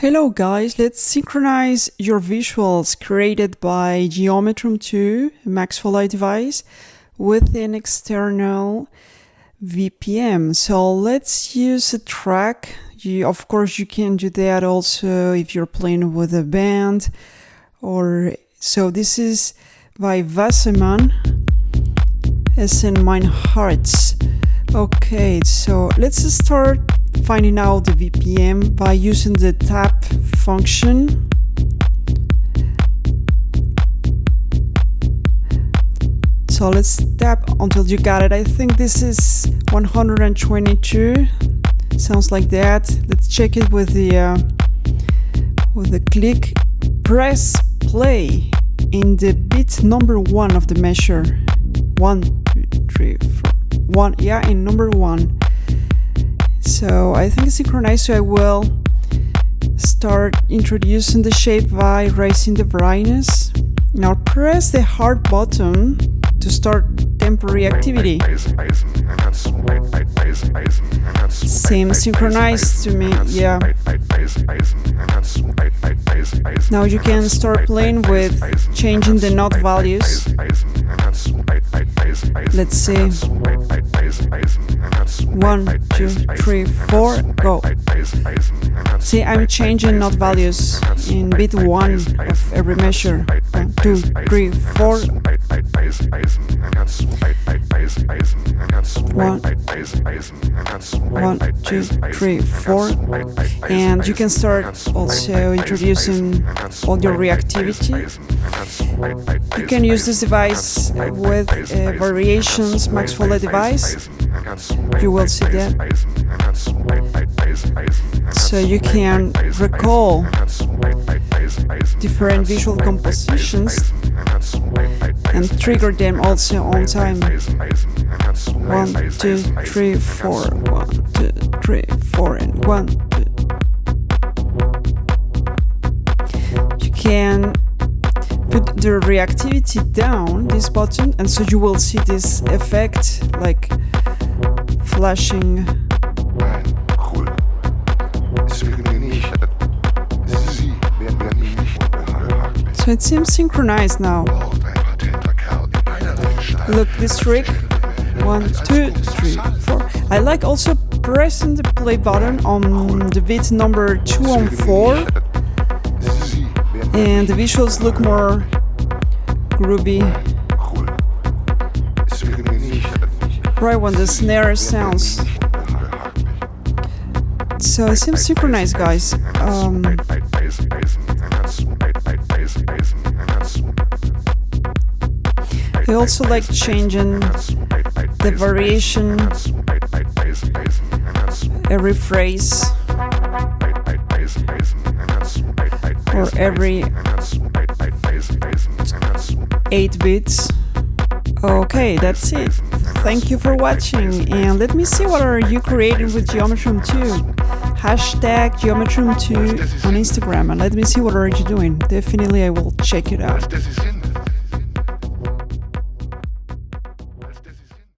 Hello guys, let's synchronize your visuals created by Geometrum02 Max for light device with an external BPM. So let's use a track. Of course you can do that also if you're playing with a band. So this is by Wasserman, Es in mein Herz. Okay, so let's start finding out the BPM by using the tap function. So let's tap until you got it. I think this is 122. Sounds like that. Let's check it with the click. Press play in the beat number 1 of the measure. 1, 2, 3, 4. 1, yeah, in number 1. So I think it's synchronized, so I will start introducing the shape by raising the brightness. Now press the hard button to start temporary activity. Seems synchronized to me, yeah. Now you can start playing with changing the note values. Let's see. 1, 2, 3, 4, go. See, I'm changing note values in beat 1 of every measure. 1, 2, 3, 4. 1, 2, 3, 4. And you can start also introducing all your reactivity. You can use this device with variations, Max for light device. You will see that. So you can recall different visual compositions and trigger them also on time. 1, 2, 3, 4, 1, 2, 3, 4, and 1, 2. You can put the reactivity down, this button, and so you will see this effect like flashing. So it seems synchronized now. Look, this trick. 1, 2, 3, 4. I like also pressing the play button on the beat number 2 and 4. And the visuals look more groovy. Right when the snare sounds. So it seems synchronized, guys. I also like changing the variation every phrase or every 8 beats. Okay, that's it. Thank you for watching, and let me see what are you creating with Geometrum2. Hashtag Geometrum2 on Instagram, and let me see what are you doing. Definitely I will check it out.